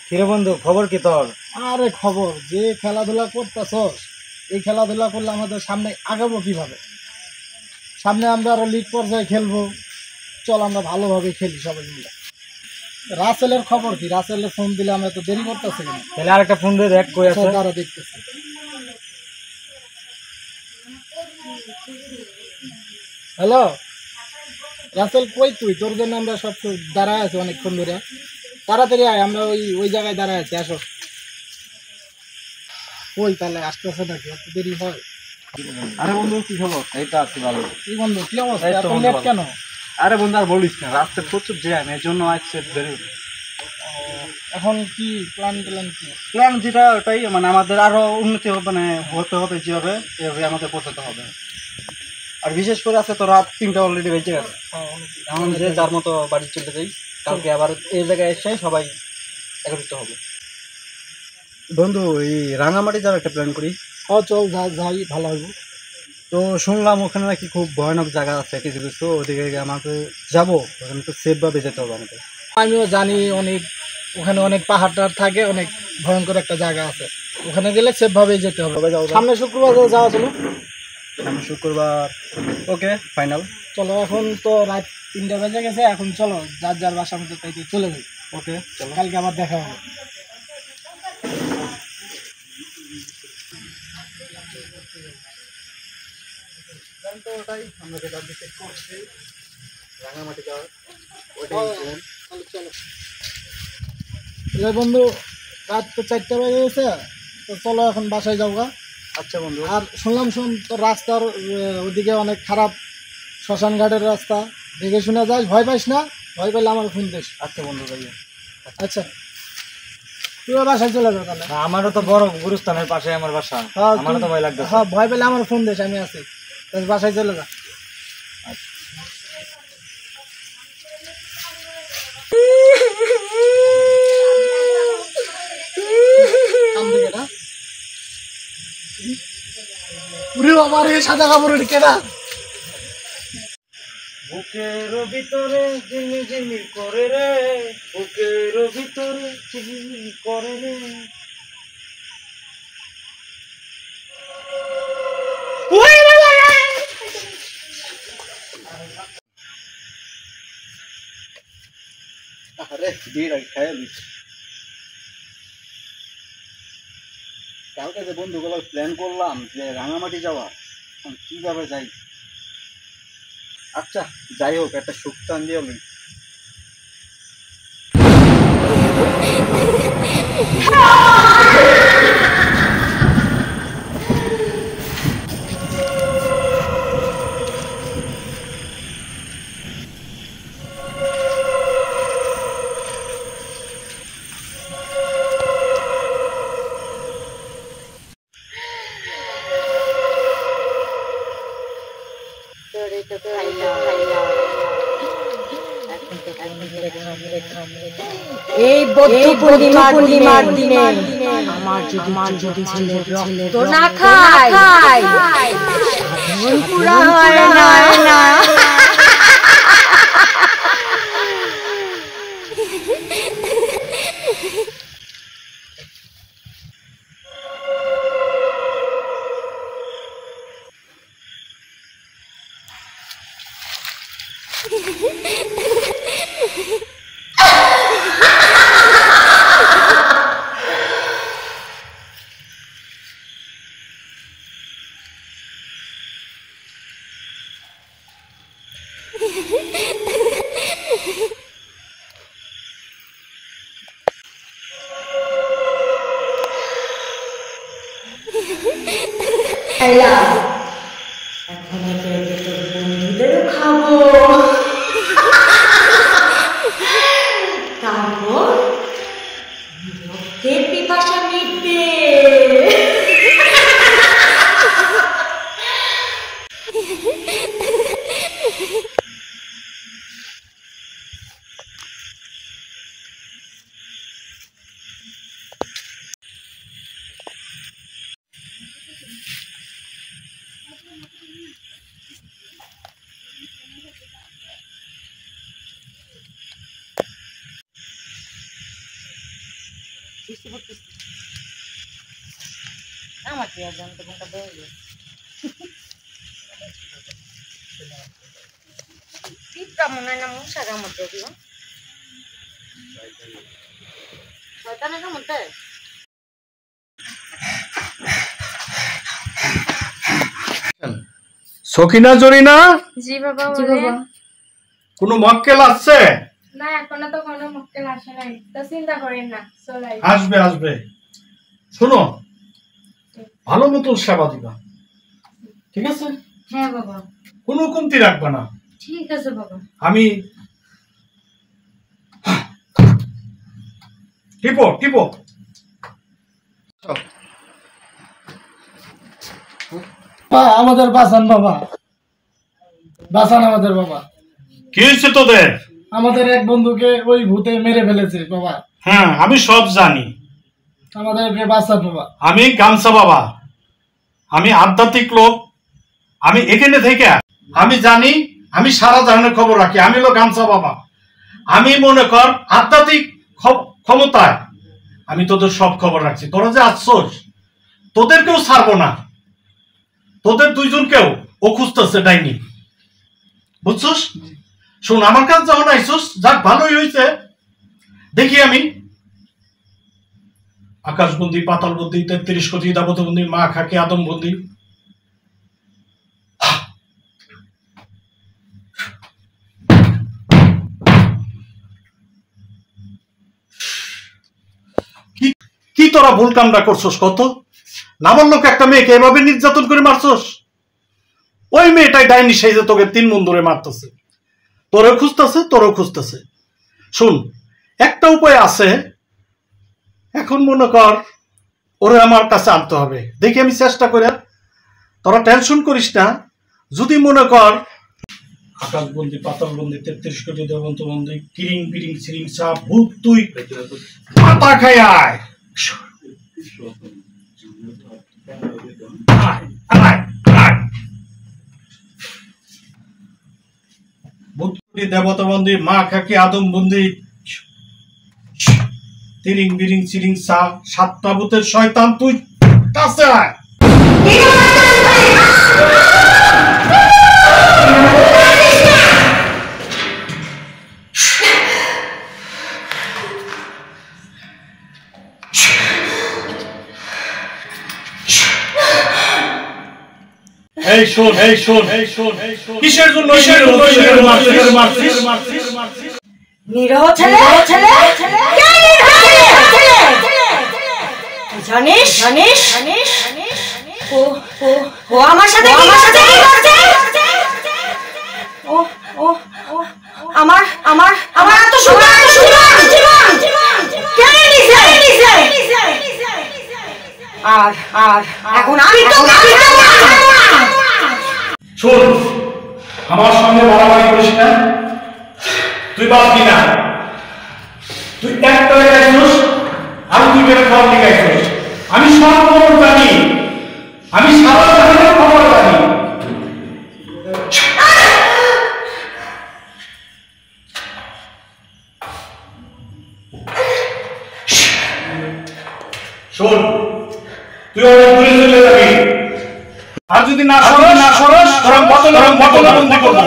কিরে বন্ধু, খবর কি তোর? আরে খবর, যে খেলাধুলা করতেছস, এই খেলাধুলা করলে আমাদের সামনে আগাবো কিভাবে? সামনে আমরা আরো লিগ পর্যায়ে খেলবো। চল আমরা ভালোভাবে খেলি সবাই মিলে। রাসেলের খবর কি? রাসেলের ফোন দিলে আমরা তো দেরি করতেছি কেন? তাহলে আরেকটা ফোন দিয়ে দেখ কই আছে। তারা দেখতেছে। হ্যালো রাসেল, কই তুই? তোর জন্য আমরা সব দাঁড়ায় আছি অনেকক্ষণ ধরে। তাড়াতাড়ি আয়, আমরা ওই জায়গায় দাঁড়ায় আছি, আসো। ওই তাহলে আসতেছে নাকি? এত দেরি হয়? আরে বন্ধু, কি খবর? এই তো আছি ভালো। কি বন্ধু, কি অবস্থা? এই তো এত বন্ধু, লেট ভালো। কেন? আরে বন্ধু আর বলিস না, রাস্তায় প্রচুর জ্যাম, এর জন্য আসছে দেরি। এখন কি প্ল্যান কি? প্ল্যান যেটা ওটাই, মানে আমাদের আরো উন্নতি হবে, মানে হতে হবে যেভাবে এভাবে আমাদের পৌঁছাতে হবে। আর বিশেষ করে আছে তো রাত 3টা অলরেডি বেজে গেছে। এখন যে যার মতো বাড়ি চলে যাই, কালকে আবার এই জায়গায় এসে সবাই একত্রিত হবে। বন্ধু, এই রাঙামাটি যাওয়ার একটা প্ল্যান করি। চল যাই, ভালো হইব। তো শুনলাম ওখানে নাকি খুব ভয়ানক জায়গা আছে কিছু কিছু, ওদিকে আমাকে যাবো, ওখানে তো সেফভাবে যেতে হবে আমাদের। আমিও জানি ওখানে অনেক পাহাড় টাহাড় থাকে, অনেক ভয়ঙ্কর একটা জায়গা আছে। ওখানে গেলে সেফভাবেই যেতে হবে। সামনে শুক্রবার যাওয়া চলো। সামনে শুক্রবার, ওকে ফাইনাল। চলো, এখন তো রাত 3টা বেজে গেছে, এখন চলো যার যার বাসার মধ্যে তাই চলে যাই। ওকে চলো, কালকে আবার দেখা হবে। ওটাই আমরা যেটা ডিসাইড করছি, রাঙামাটি যাওয়ার চলো বন্ধু, রাত তো 4টা বেজে গেছে, তো চলো এখন বাসায় যাও গা। আচ্ছা বন্ধু। আর শুনলাম তো রাস্তার ওদিকে অনেক খারাপ, শ্মশান ঘাটের রাস্তা, দেখে শুনে যাস, ভয় পাইস না। ভয় পাইলে আমার ফোন দিস। আচ্ছা বন্ধু ভাই। আচ্ছা, তুইও বাসায় চলে যাও তাহলে। আমারও তো বড় গুরুস্থানের পাশে আমার বাসা, আমারও তো ভয় লাগতেছে। হ্যাঁ, ভয় পেলে আমার ফোন দিস, আমি আছি। বাসায় চলে যা। সাদা কাপড় কেনা। বুকের ভিতরে জিমি জিমি করে রে, বুকের ভিতরে জিমি করে রে। আরে বিড়া খাইলি কালকে যে বন্ধুগুলো প্ল্যান করলাম যে রাঙামাটি যাওয়া, কিভাবে যাই? আচ্ছা যাই হোক, একটা সুক্তান দিয়ে হলি। এই বৌদ্ধ পূর্ণিমার দিনে আমার যদি ছেলের রক্ত না খায় পুরা হয় না। বুঝতে পারতেছি আমার কি আর জানতে কোনটা দেয় পিঁপড়া মনে হয় না মশা কামড় দেয় দিও শয়তানের কামড় দেয় সকিনা জরিনা জি বাবা বলেন কোনো মক্কেল আছে? না এখনো তো কোনো মক্কেল আসে নাই তো চিন্তা করেন না চলাই আসবে আসবে। শোনো, ভালো মতো সেবা দিবা, ঠিক আছে? হ্যাঁ বাবা কোনো কমতি রাখবা না। ঠিক আছে বাবা আমি টিপো টিপো। আমাদের বাঁচান বাবা, বাঁচান আমাদের বাবা। কি হয়েছে তোদের? আমাদের এক বন্ধুকে ওই ভূতে মেরে ফেলেছে বাবা। হ্যাঁ, আমি সব জানি। আমাদেরকে বাঁচান বাবা। আমি গামছা বাবা, আমি আধ্যাত্মিক লোক। আমি এখানে থেকে আমি জানি, আমি সারা ধরনের খবর রাখি। আমি হলো গামছা বাবা। আমি মনে কর আধ্যাত্মিক ক্ষমতায় আমি তোদের সব খবর রাখছি। তোরা যে আসছোস, তোদেরকেও ছাড়বো না। তোদের দুইজনকেও ও খুঁজতেছে ডাইনি, বুঝছস? শোন, আমার কাছে যখন আইসোস, যাক ভালোই হয়েছে। দেখি আমি আকাশবন্দি, পাতালবন্দি, 33 কোটি দাবতবন্দি, মা খাকি আদমবন্দি। কি তোরা ভুল কামটা করছস? কত নামার লোক একটা মেয়েকে এভাবে নির্যাতন করে মারছস। ওই মেয়েটাই ডাইনি সেই যে তোকে 3 মন ধরে মারতেছে। তোরেও খুঁজতেছে, তোরেও খুঁজতেছে। শুন, একটা উপায় আছে। এখন মনে কর ওরে আমার কাছে আনতে হবে। দেখি আমি চেষ্টা করে। তোরা টেনশন করিস না। যদি মনে কর আকাশবন্দি, পাতালবন্দি, 33 কোটি দেবন্তবন্দি, কিরিং বিরিং সিরিং সাপ ভূত, তুই পাতা খাই আয়। দেবতাবন্দি, মা খাকি আদমবন্দি, তিরিং বিরিং চিরিং সা, 7টা ভূতের শয়তান, তুই কাছে আয়। এই শোন, এই শোন, এই শোন, এই শোন, কিসের জন্য মারছিস? নিরহ ছেলে ছেলে কে নিরহ ছেলে জানিস জানিস জানিস ও ও ও আমার সাথে কি করছে? ও ও ও আমার আমার আমার এত সুন্দর জীবন কে নিছে? আর আর এখন আমি তো শোন, আমার সঙ্গে বাড়াবাড়ি করিস না। তুই বাঁচবি না। তুই একটা গাইছিস, আমি তুই বের খাওয়ার দিকে গাইছিস। আমি সব খবর জানি, আমি সারা জাহানের খবর জানি। শোন, তুই অনেক দূরে চলে যাবি। আর যদি না সরস, তোরা বদলা বন্দি করবো।